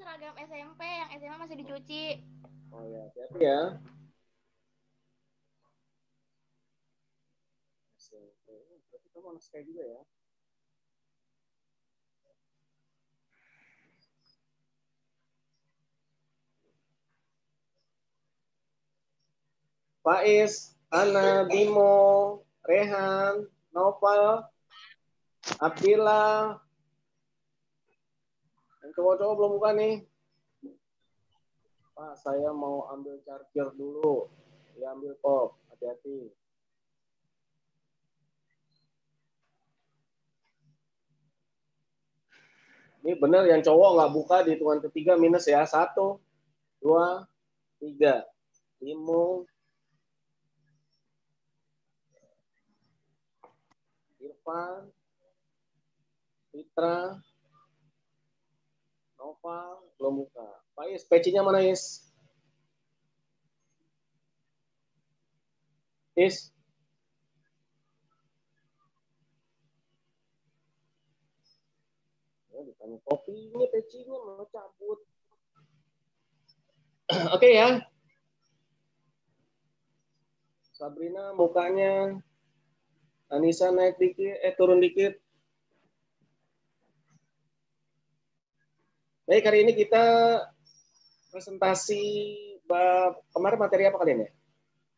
seragam SMP, yang SMA masih dicuci. Oh ya, hati-hati ya. Berarti kamu anak sekali juga ya. Faiz, Ana, Bimo, Rehan, Noval, Abdillah. Yang cowok-cowok belum buka nih. Pak, saya mau ambil charger dulu. Ya, ambil kok. Hati-hati. Ini benar yang cowok nggak buka di hitungan ketiga minus ya. 1, 2, 3. Bimo, Irfan, Fitra, Nova, belum buka. Pak Is, pecinya mana Is? Is? Ya, ditanya kopinya, pecinya mau cabut. Oke ya. Sabrina mukanya. Anissa naik dikit, turun dikit. Baik, hari ini kita presentasi kemarin materi apa kalian ya?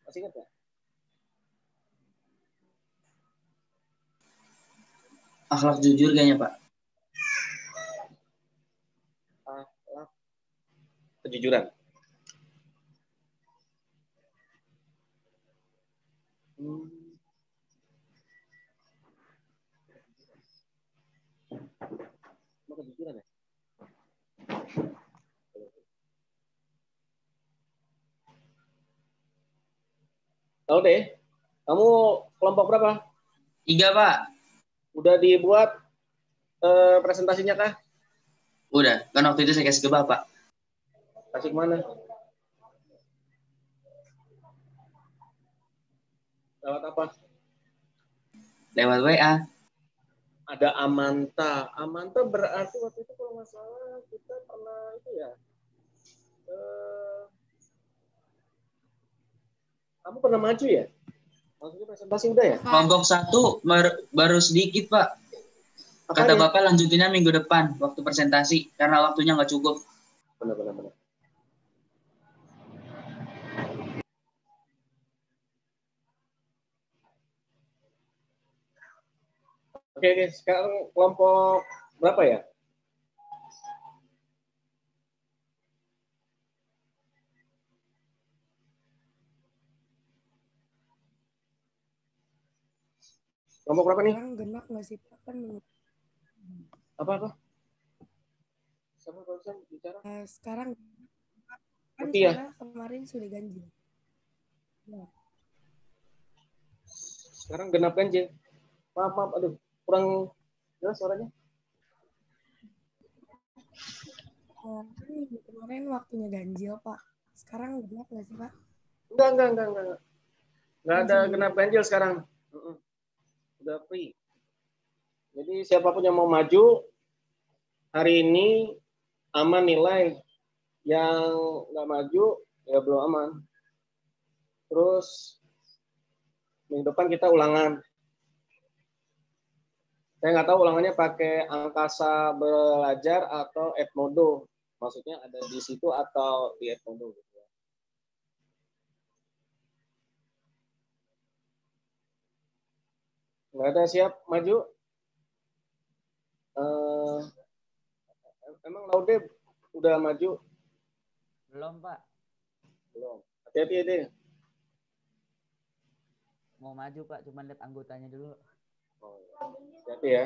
Masih ingat nggak? Akhlak jujur kayaknya, Pak. Akhlak kejujuran. Mau kejujuran ya? Tahu deh. Kamu kelompok berapa? 3, Pak. Udah dibuat presentasinya kah? Udah, kan waktu itu saya kasih ke Bapak. Kasih kemana? Lewat apa? Lewat WA. Ada Amanta. Amanta berarti waktu itu kalau nggak salah kita pernah itu ya. Kamu pernah maju ya? Maksudnya presentasi udah ya? Kelompok 1 baru sedikit, Pak. Kata Bapak lanjutinnya minggu depan waktu presentasi karena waktunya nggak cukup. Benar. Oke, sekarang kelompok berapa ya? Kelompok berapa nih? Sekarang genap nggak sih Pak? Kan Apa? Sama barusan bicara? sekarang kan Putih ya? soalnya kemarin sudah ganjil. Ya. Sekarang genap ganjil. Maaf, aduh, kurang jelas suaranya. Kan minggu kemarin waktunya ganjil Pak. Sekarang genap nggak sih Pak? Enggak. Enggak ada genap ganjil sekarang. Udah free. Jadi siapapun yang mau maju hari ini aman nilai. Yang nggak maju ya belum aman. Terus minggu depan kita ulangan. Saya nggak tahu ulangannya pakai angkasa belajar atau Edmodo. Maksudnya ada di situ atau di Edmodo. Gitu ya. Nggak ada siap maju? Emang Laude udah maju? Belum, Pak. Belum. Hati-hati deh. Mau maju, Pak. Cuma lihat anggotanya dulu. Oh, hati-hati ya.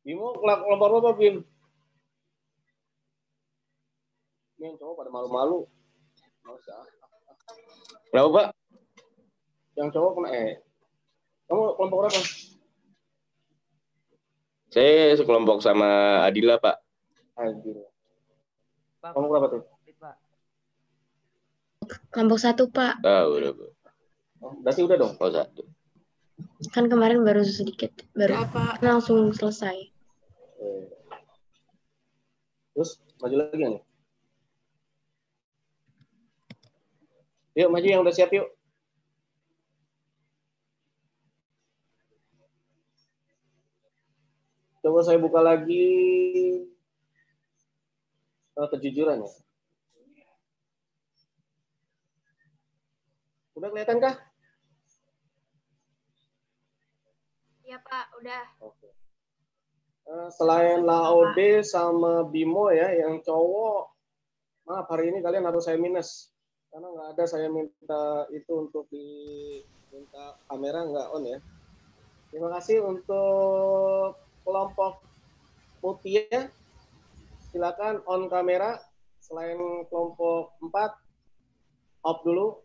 Bimo kelompok apa, Bim? Ini yang cowok pada malu-malu. Berapa, Pak? Yang cowok kena Kamu kelompok berapa? Saya sekelompok sama Adila, Pak. Adila. Pak, Kamu berapa tuh? Pak. Kelompok 1, Pak. Udah. Berarti udah dong? Oh, 1. Kan kemarin baru sedikit. Baru langsung selesai. Terus maju lagi nih. Yuk maju yang udah siap yuk. Coba saya buka lagi kejujuran ya. Udah kelihatan kah? Iya Pak, udah. Oke. Selain Laode sama Bimo ya, yang cowok, maaf hari ini kalian harus saya minus. Karena nggak ada saya minta itu untuk minta kamera nggak on ya. Terima kasih untuk kelompok Mutia. Silakan on kamera. Selain kelompok 4, off dulu.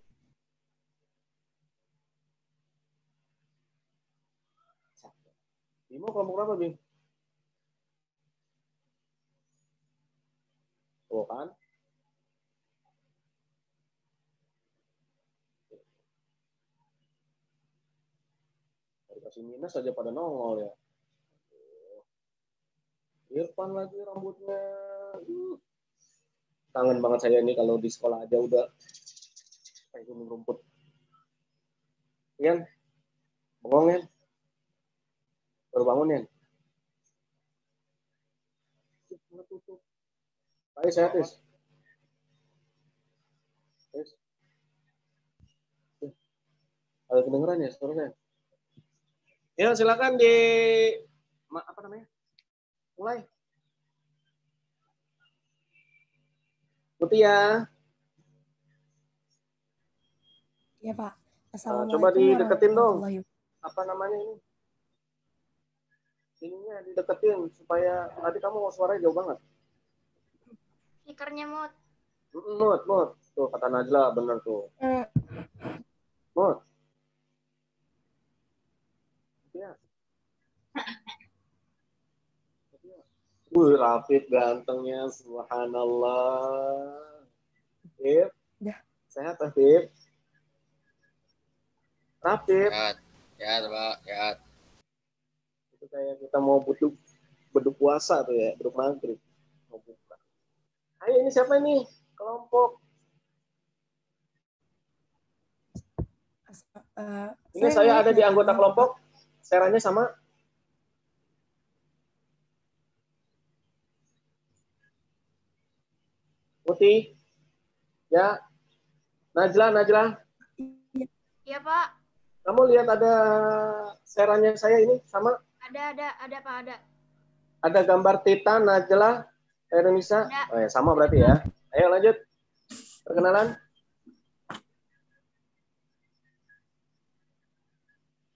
Bimo kelompok berapa, Bim? Tuh kan. Dikasih minus aja pada nongol ya. Irfan lagi rambutnya. Kangen banget saya ini kalau di sekolah aja udah kayak gunung rumput. Ian, bengong ya? Baru bangun ya? Tutup. Ayo sehat, Tis. Ada kedengeran ya suaranya? Ya, silakan di apa namanya? Mulai. Mutia. Iya Pak. Coba Assalamualaikum dideketin dong. warahmatullahi wabarakatuh. Apa namanya ini? Ininya dideketin supaya tadi kamu suaranya jauh banget. Speakernya mut. Mut. Tuh kata Najla bener tuh. Mut. Ya. Rafid gantengnya, subhanallah. Rafid, sehat Rafid? Rafid. Sehat, Pak. Sehat. Itu kayak kita mau beduk puasa tuh ya, beduk maghrib. Mau buka. Ayo ini siapa ini? Kelompok. Ini saya ada di anggota kelompok. Seranya sama. Putih. Ya. Najla. Iya Pak. Kamu lihat ada seranya saya ini sama? Ada Pak, ada. Ada gambar Titan, Najla, Indonesia. Oh ya, sama berarti ya. Ayo lanjut. Perkenalan.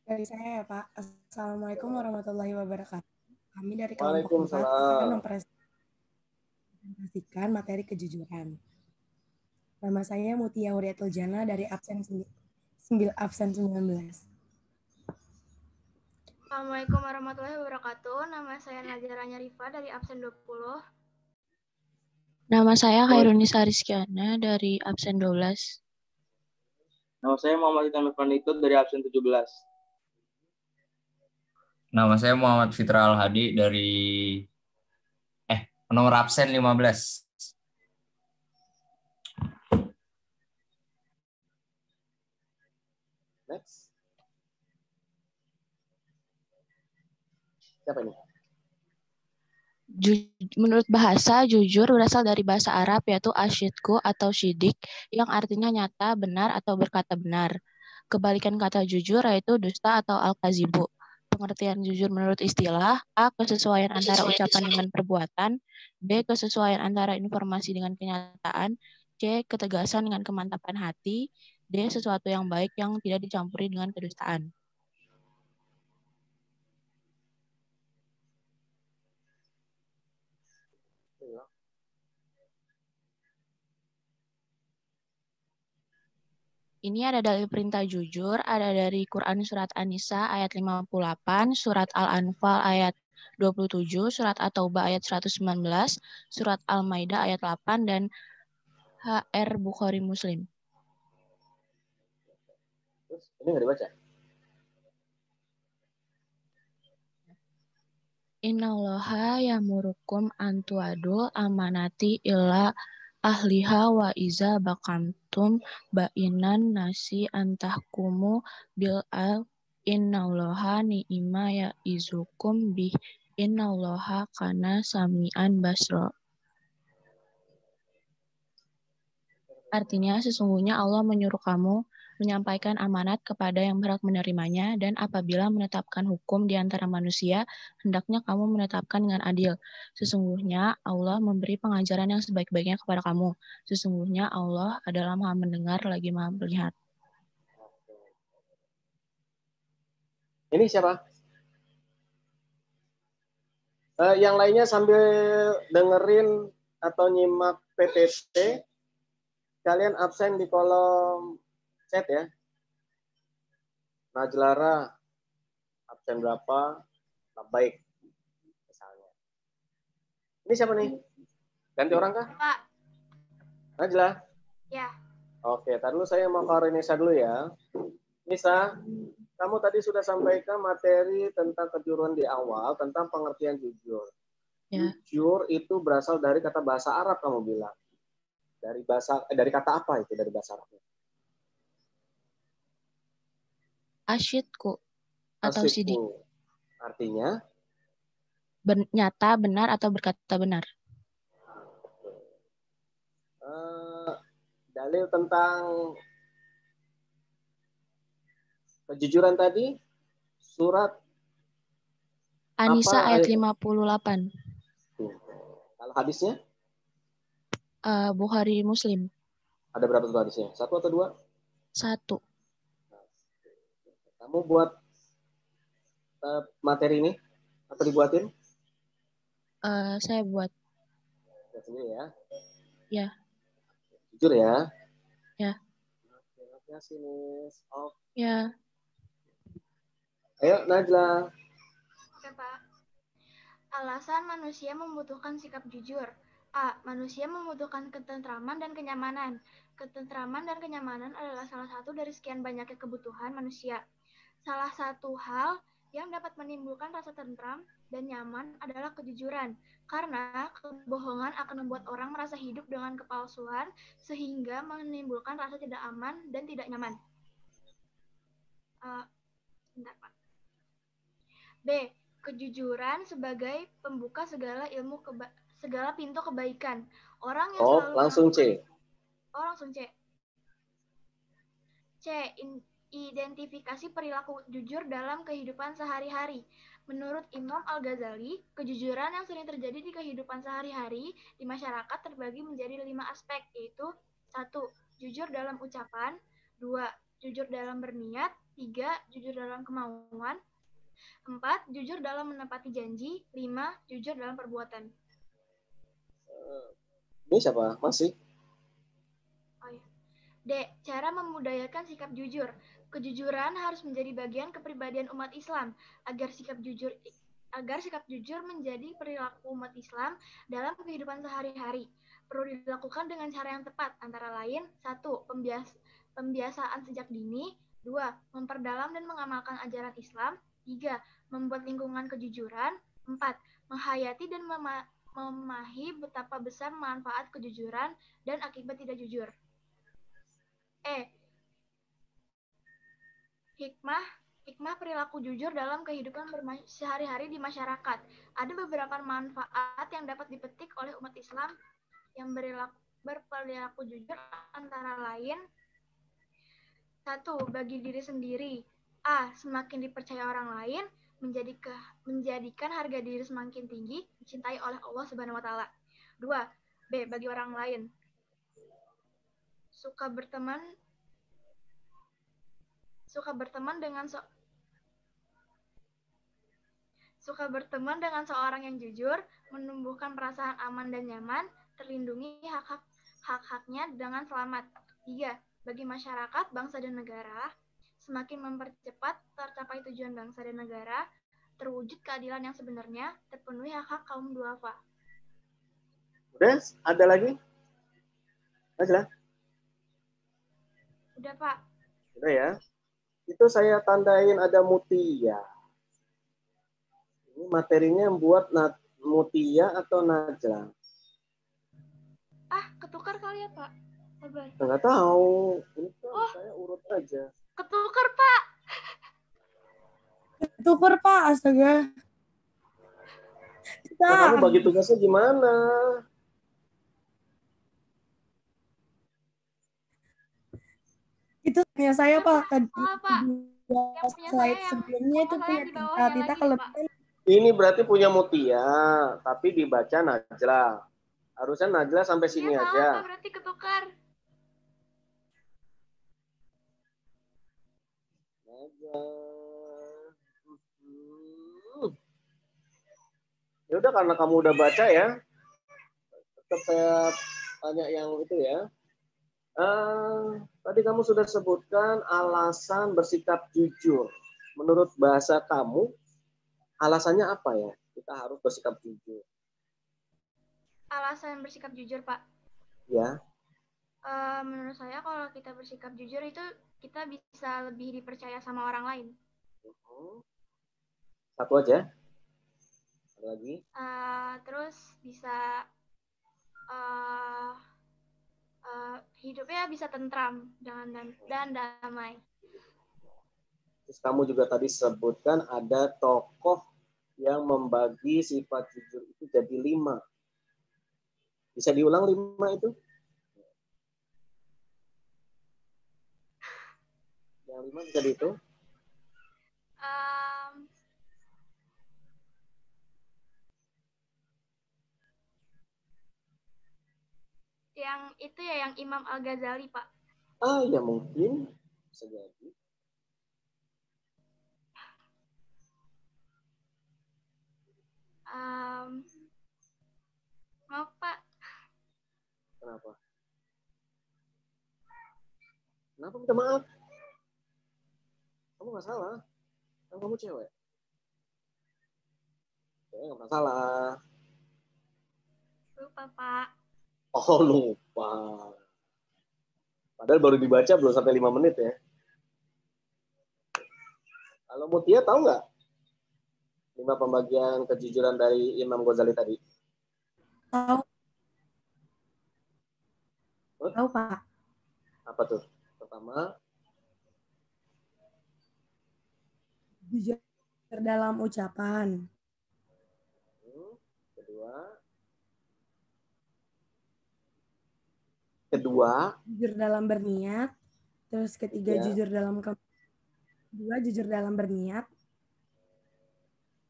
Dari saya ya Pak. Assalamualaikum warahmatullahi wabarakatuh. Kami dari kelompok 4 Waalaikumsalam. akan mempresentasikan materi kejujuran. Nama saya Mutia Huriatul Jana dari absen 19. Assalamualaikum warahmatullahi wabarakatuh. Nama saya Nazira Nyarifa dari absen 20. Nama saya Khairunisa Rizkyana dari absen 12. Nama saya Muhammad Hitam Irfanitut dari absen 17. Nama saya Muhammad Fitra Al-Hadi dari nomor absen 15. Next. Siapa ini? Menurut bahasa, jujur berasal dari bahasa Arab yaitu asyidku atau syidik yang artinya nyata, benar, atau berkata benar. Kebalikan kata jujur yaitu dusta atau al-kazibu. Pengertian jujur menurut istilah: A. Kesesuaian antara ucapan dengan perbuatan. B. Kesesuaian antara informasi dengan kenyataan. C. Ketegasan dengan kemantapan hati. D. Sesuatu yang baik yang tidak dicampuri dengan kedustaan. Ini ada dari perintah jujur, ada dari Quran Surat An-Nisa ayat 58, Surat Al-Anfal ayat 27, Surat At-Taubah ayat 119, Surat Al-Maidah ayat 8, dan HR Bukhari Muslim. Terus, ini nggak dibaca? Innallaha yamurukum antuadul amanati illa ahliha wa iza bakantum bainan nasi antahkumu bil al innallaha ni'ma ya izukum bih innallaha kana sami'an basro. Artinya, sesungguhnya Allah menyuruh kamu menyampaikan amanat kepada yang berhak menerimanya, dan apabila menetapkan hukum di antara manusia, hendaknya kamu menetapkan dengan adil. Sesungguhnya Allah memberi pengajaran yang sebaik-baiknya kepada kamu. Sesungguhnya Allah adalah Maha Mendengar lagi Maha Melihat. Ini siapa? Yang lainnya sambil dengerin atau nyimak PPT, kalian absen di kolom chat ya. Najlara, absen berapa? Nah, baik. Misalnya. Ini siapa nih? Ganti orang kah? Pak. Najla? Ya. Oke, tar dulu saya mau ke Nisa dulu ya. Nisa, kamu tadi sudah sampaikan materi tentang kejujuran di awal, tentang pengertian jujur. Ya. Jujur itu berasal dari kata bahasa Arab kamu bilang. Dari kata apa itu dari bahasa Arabnya? Asyidku atau sidik. Artinya? Nyata, benar, atau berkata benar. Dalil tentang kejujuran tadi, surat An-Nisa apa ayat 58. Kalau hadisnya? Bukhari Muslim. Ada berapa tuh hadisnya? 1 atau 2? 1. Kamu buat materi ini atau dibuatin? Saya buat. Buat sendiri ya? Ya. Jujur ya? Ya. Terima kasih, Nis. Ya. Ayo, Najla. Oke, Pak. Alasan manusia membutuhkan sikap jujur. A. Manusia membutuhkan ketentraman dan kenyamanan. Ketentraman dan kenyamanan adalah salah satu dari sekian banyaknya kebutuhan manusia. Salah satu hal yang dapat menimbulkan rasa tentram dan nyaman adalah kejujuran. Karena kebohongan akan membuat orang merasa hidup dengan kepalsuan sehingga menimbulkan rasa tidak aman dan tidak nyaman. Bentar, Pak. B. Kejujuran sebagai pembuka segala segala pintu kebaikan. Orang yang selalu langsung C. Langsung C. Identifikasi perilaku jujur dalam kehidupan sehari-hari. Menurut Imam Al-Ghazali, kejujuran yang sering terjadi di kehidupan sehari-hari di masyarakat terbagi menjadi 5 aspek, yaitu 1. Jujur dalam ucapan, 2. Jujur dalam berniat, 3. Jujur dalam kemauan, 4. Jujur dalam menepati janji, 5. Jujur dalam perbuatan. Ini siapa? Masih? D. Cara memudayakan sikap jujur. Kejujuran harus menjadi bagian kepribadian umat Islam agar sikap jujur menjadi perilaku umat Islam dalam kehidupan sehari-hari. Perlu dilakukan dengan cara yang tepat, antara lain 1. Pembiasaan sejak dini, 2. Memperdalam dan mengamalkan ajaran Islam, 3. Membuat lingkungan kejujuran, 4. Menghayati dan memahami betapa besar manfaat kejujuran dan akibat tidak jujur. Hikmah perilaku jujur dalam kehidupan sehari-hari di masyarakat. Ada beberapa manfaat yang dapat dipetik oleh umat Islam yang berperilaku jujur, antara lain 1. Bagi diri sendiri. A. Semakin dipercaya orang lain, menjadikan harga diri semakin tinggi, dicintai oleh Allah Subhanahu wa taala. 2. B. Bagi orang lain. Suka berteman dengan seorang yang jujur, menumbuhkan perasaan aman dan nyaman, terlindungi hak-haknya dengan selamat. 3. Bagi masyarakat, bangsa dan negara, semakin mempercepat tercapai tujuan bangsa dan negara, terwujud keadilan yang sebenarnya, terpenuhi hak-hak kaum duafa. Udah? Ada lagi? Najla? Udah, Pak. Udah ya. Itu saya tandain ada Mutia. Ini materinya buat Mutia atau Najla? Ketukar kali ya, Pak. Sabar. Nggak tahu. Ini kan saya urut aja. Ketukar, Pak. Tuker Pak, astaga. Nah, kamu bagi tugasnya gimana? Itu punya saya Pak. Tadi Pak. Yang punya saya slide yang sebelumnya itu punya di Tita. bawahnya Tita lagi, kelebihan. Ini berarti punya Mutia, tapi dibaca Najla. Harusnya Najla sampai sini Iya, aja. Pak, berarti ketukar. Najla. Ya udah, karena kamu udah baca ya, tetap saya tanya yang itu ya. Tadi kamu sudah sebutkan alasan bersikap jujur. Menurut bahasa kamu, alasannya apa ya? Kita harus bersikap jujur. Alasan bersikap jujur, Pak. Ya. Menurut saya kalau kita bersikap jujur itu kita bisa lebih dipercaya sama orang lain. Satu aja. Ada lagi? Terus bisa hidupnya bisa tentram dan damai. Terus kamu juga tadi sebutkan ada tokoh yang membagi sifat jujur itu jadi 5. Bisa diulang 5 itu? Yang 5 bisa dihitung? Yang itu ya yang Imam Al-Ghazali, Pak. Ya mungkin bisa jadi. Maaf, Pak. Kenapa? Kenapa minta maaf? Kamu nggak salah. Kan kamu cewek. Cewek nggak masalah. Lupa, Pak. Oh, lupa. Padahal baru dibaca belum sampai 5 menit ya. Kalau Mutia tahu nggak 5 pembagian kejujuran dari Imam Ghazali tadi? Tahu. Tahu, Pak. Apa tuh? Pertama, jujur dalam ucapan. Kedua, jujur dalam berniat. Terus ketiga, jujur dalam kedua, jujur dalam berniat.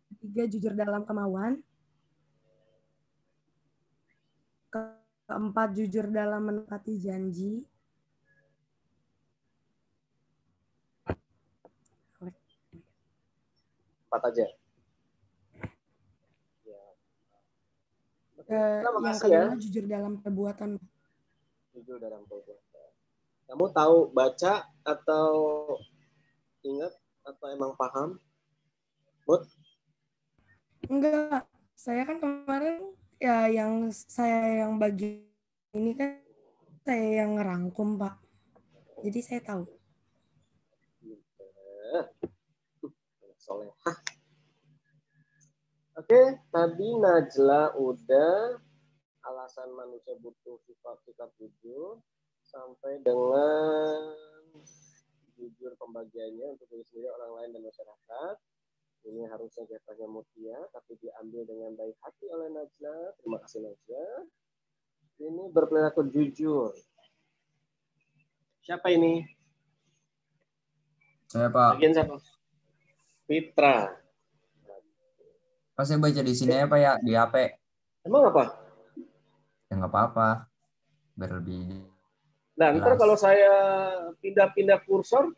Ketiga, jujur dalam kemauan. Keempat, jujur dalam menepati janji. Empat aja. Yang kelima, jujur dalam perbuatan. Jujur dalam perbuatan. Kamu tahu baca atau ingat atau emang paham? Mut? Enggak, saya kan kemarin ya yang saya yang bagi ini kan saya yang ngerangkum, Pak. Jadi saya tahu. Solehah. Oke, tadi Najla udah alasan manusia butuh sifat-sifat jujur sampai dengan jujur pembagiannya untuk diri sendiri, orang lain, dan masyarakat. Ini harusnya jatahnya Mutia, tapi diambil dengan baik hati oleh Najla. Terima kasih Najla. Ini berperilaku jujur. Siapa ini? Saya Pak. Bagian siapa? Fitra. Pak saya baca di sini ya Pak ya, di HP. Emang apa? Ya nggak apa-apa. Biar lebih Nah, ntar kalau saya pindah-pindah kursor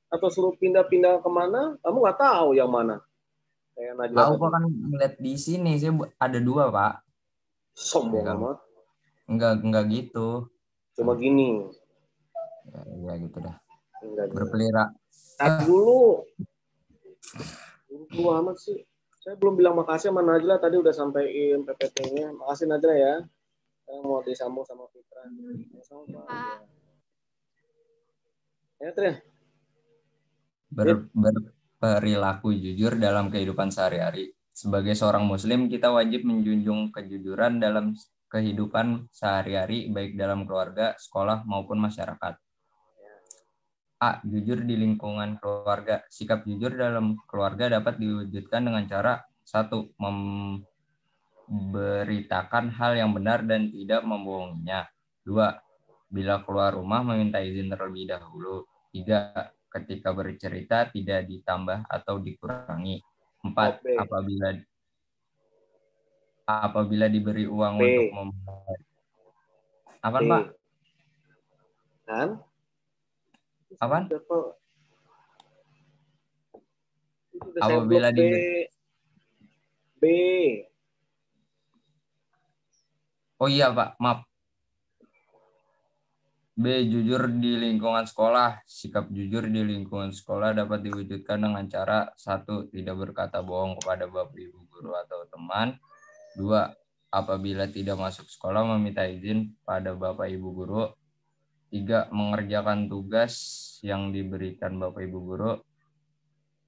atau suruh pindah-pindah kemana, kamu nggak tahu yang mana. Kayak Najla tahu tadi. Pak, kan ngeliat di sini saya ada 2 Pak. Sombong ya, amat. Enggak gitu. Cuma gini. Ya gitu dah. Enggak Berpelihara. Tadi dulu. Buru amat sih. Saya belum bilang makasih sama Najla, tadi udah sampein PPT-nya. Makasih Najla ya. Saya mau disambung sama Fitra. Sama-sama. Ya, Tri. Berperilaku jujur dalam kehidupan sehari-hari. Sebagai seorang muslim, kita wajib menjunjung kejujuran dalam kehidupan sehari-hari, baik dalam keluarga, sekolah, maupun masyarakat. A. Jujur di lingkungan keluarga. Sikap jujur dalam keluarga dapat diwujudkan dengan cara 1. Memberitakan hal yang benar dan tidak membohonginya. 2. Bila keluar rumah meminta izin terlebih dahulu. 3. Ketika bercerita tidak ditambah atau dikurangi. 4. Apabila diberi uang untuk membayar. Apaan, Pak? Kan? Apaan? Apabila B. Oh iya, Pak, maaf. B. Jujur di lingkungan sekolah. Sikap jujur di lingkungan sekolah dapat diwujudkan dengan cara 1. Tidak berkata bohong kepada bapak, ibu, guru, atau teman. 2. Apabila tidak masuk sekolah meminta izin pada bapak, ibu, guru. 3. Mengerjakan tugas yang diberikan bapak, ibu, guru.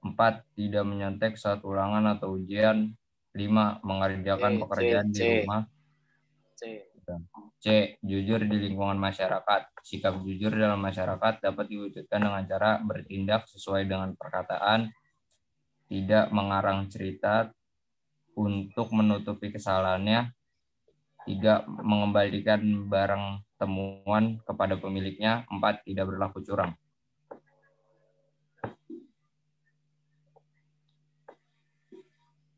4. Tidak menyontek saat ulangan atau ujian. 5. Mengerjakan pekerjaan di rumah. C. Jujur di lingkungan masyarakat. Sikap jujur dalam masyarakat dapat diwujudkan dengan cara bertindak sesuai dengan perkataan, tidak mengarang cerita untuk menutupi kesalahannya. 3. Mengembalikan barang temuan kepada pemiliknya. 4. Tidak berlaku curang.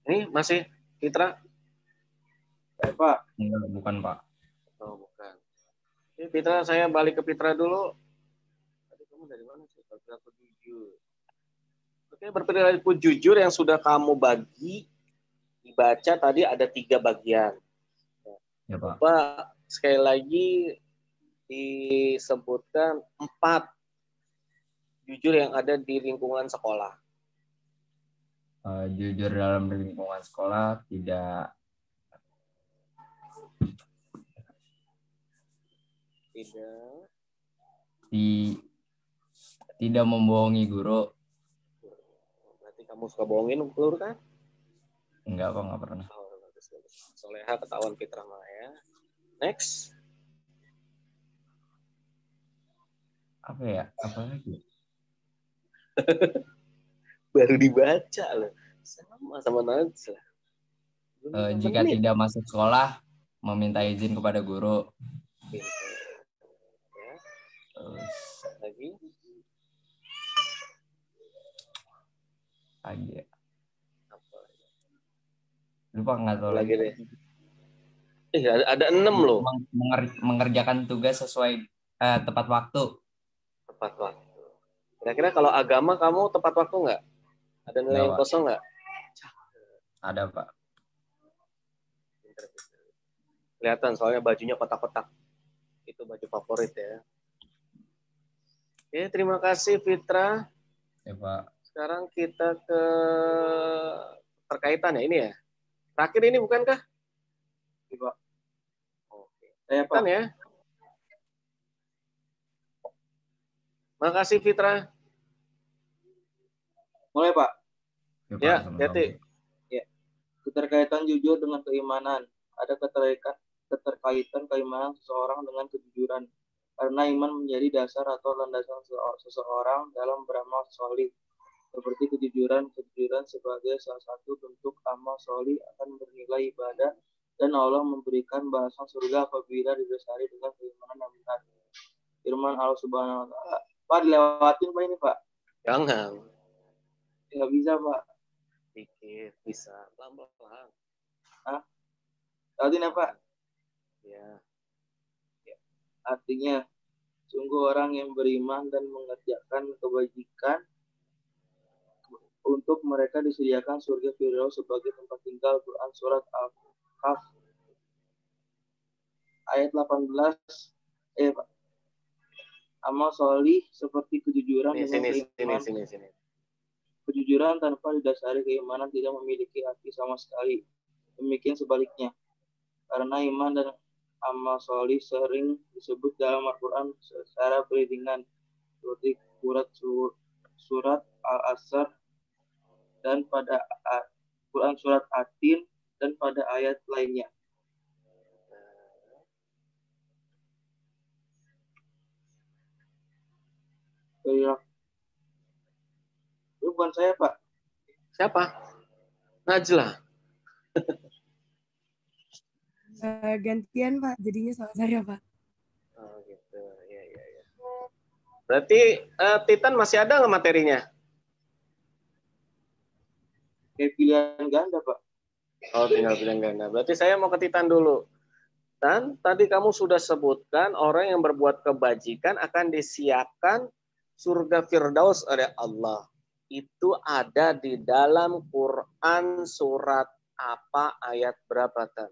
Ini masih Fitra? Pak. Enggak, bukan, Pak. Oh, bukan. Ini Fitra, saya balik ke Fitra dulu. Tadi kamu dari mana sih? Berperilaku jujur. Oke, berperilaku jujur yang sudah kamu bagi, dibaca tadi ada 3 bagian. Ya, Pak. Coba sekali lagi disebutkan 4 jujur yang ada di lingkungan sekolah. Jujur dalam lingkungan sekolah tidak membohongi guru. Berarti kamu suka bohongin guru kan? Enggak, kok nggak pernah. Oh, bagus. Soleha ketahuan Fitra ya. Next. Apa ya? Apa lagi? Baru dibaca loh. Sama Najla. Jika tidak masuk sekolah, meminta izin kepada guru. Ya. Terus Lagi. Ya. Lupa, nggak tahu lagi deh. Ada 6 loh. Mengerjakan tugas sesuai tepat waktu. Tepat waktu. Kira-kira kalau agama kamu tepat waktu nggak? Ada nilai yang kosong nggak? Ada, Pak. Kelihatan soalnya bajunya kotak-kotak. Itu baju favorit ya. Oke, terima kasih Fitra. Ya, Pak. Sekarang kita ke terkaitan ya ini ya. Terakhir ini bukankah? Iya, Pak. Oke. Pak. Ya. Makasih Fitra. Mulai, Pak. Ya, hati. Ya. Keterkaitan jujur dengan keimanan. Ada keterkaitan keimanan seseorang dengan kejujuran. Karena iman menjadi dasar atau landasan seseorang dalam beramal sholih. Seperti kejujuran sebagai salah satu bentuk amal sholih akan bernilai ibadah dan Allah memberikan balasan surga apabila didasari dengan keimanan yang benar. Firman Allah Subhanahu wa Ta'ala. Pak, dilewatin Pak ini, Pak? Jangan. Nggak bisa, Pak. Dikit, bisa. Pelan-pelan. Hah? Lewatin ya, Pak? Ya. Artinya, sungguh orang yang beriman dan mengerjakan kebajikan, untuk mereka disediakan surga Firdaus sebagai tempat tinggal. Quran Surat Al-Kahf ayat 18. Pak. Amal sholih seperti kejujuran dengan keimanan. Sini. Kejujuran tanpa didasari keimanan tidak memiliki arti sama sekali. Demikian sebaliknya. Karena iman dan amal sholih sering disebut dalam Al-Quran secara beriringan. Seperti surat Al-Asr dan pada Quran surat At-Tin, dan pada ayat lainnya. Itu bukan saya, Pak. Siapa? Najla. Gantian Pak, jadinya sama saya Pak. Oh gitu, ya. Berarti Titan masih ada nggak materinya? Kayak pilihan ganda, Pak. Oh, tinggal pilihan ganda. Berarti saya mau ke Titan dulu. Dan tadi kamu sudah sebutkan orang yang berbuat kebajikan akan disiapkan surga Firdaus oleh Allah. Itu ada di dalam Quran surat apa, ayat berapa, Tan?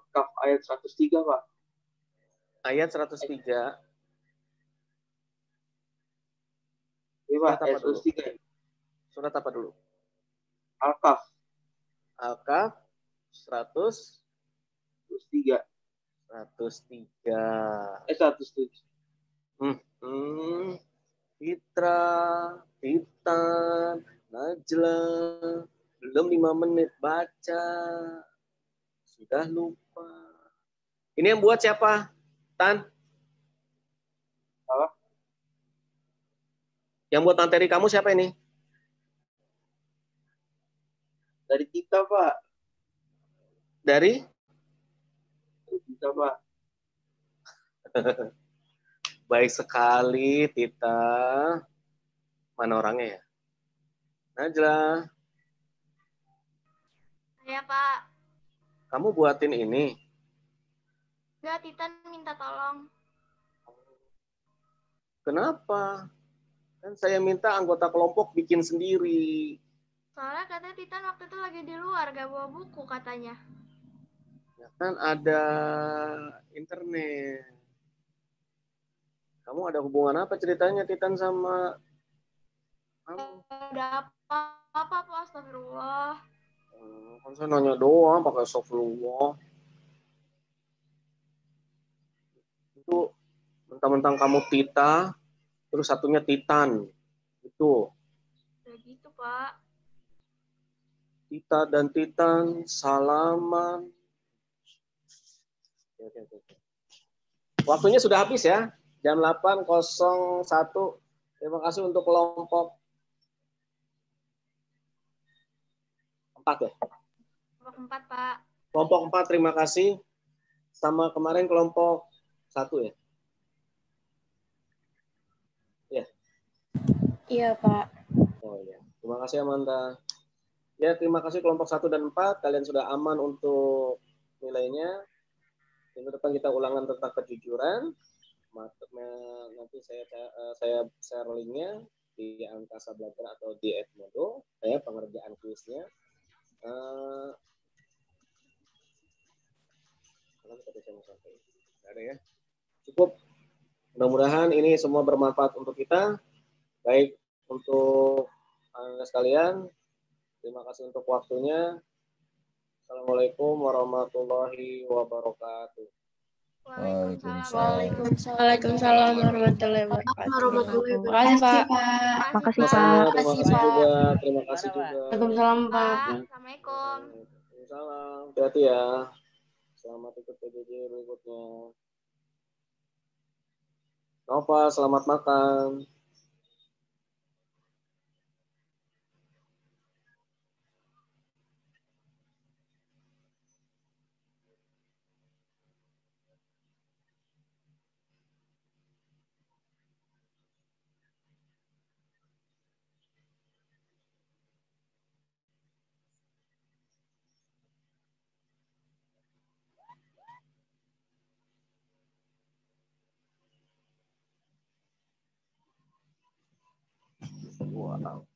Kaf ayat 103, Pak. Ayat 103. Iya, Pak, ayat 103. Surat apa dulu? Al-Kaf. Al-Kaf 103. 107. Fitra, Titan, Najla, belum 5 menit baca, sudah lupa. Ini yang buat siapa, Tan? Apa? Yang buat materi kamu siapa ini? Dari kita, Pak. Dari kita, Pak. Baik sekali, Tita. Mana orangnya ya? Najla. Saya, Pak. Kamu buatin ini? Enggak, Titan minta tolong. Kenapa? Kan saya minta anggota kelompok bikin sendiri. Soalnya katanya Titan waktu itu lagi di luar, gak bawa buku katanya. Ya kan ada internet. Kamu ada hubungan apa ceritanya Titan sama kamu? Ada apa-apa, Pak? Astagfirullah. Kan saya nanya doang pakai astagfirullah. Itu mentang-mentang kamu Tita, terus satunya Titan. Itu. Udah gitu, Pak. Tita dan Titan salaman. Oke. Waktunya sudah habis ya. Jam 8.01. Terima kasih untuk kelompok 4 ya. Kelompok 4, Pak. Kelompok 4 terima kasih. Sama kemarin kelompok 1 ya. Ya. Iya, Pak. Oh iya. Terima kasih Amanda. Ya, terima kasih kelompok 1 dan 4. Kalian sudah aman untuk nilainya. Minggu depan kita ulangan tentang kejujuran. Nanti saya share linknya di Angkasa Belajar atau di Edmodo. Pengerjaan kuisnya. Ada ya. Cukup. Mudah-mudahan ini semua bermanfaat untuk kita. Baik untuk Anda sekalian. Terima kasih untuk waktunya. Assalamualaikum warahmatullahi wabarakatuh. Waalaikumsalam warahmatullahi wabarakatuh. Terima kasih, Pak. Makasih, Pak. Terima kasih juga. Terima kasih juga. Waalaikumsalam, Pak. Assalamualaikum. Waalaikumsalam. Hati-hati ya. Selamat ikut PJJ berikutnya. Nova, selamat makan. Wow.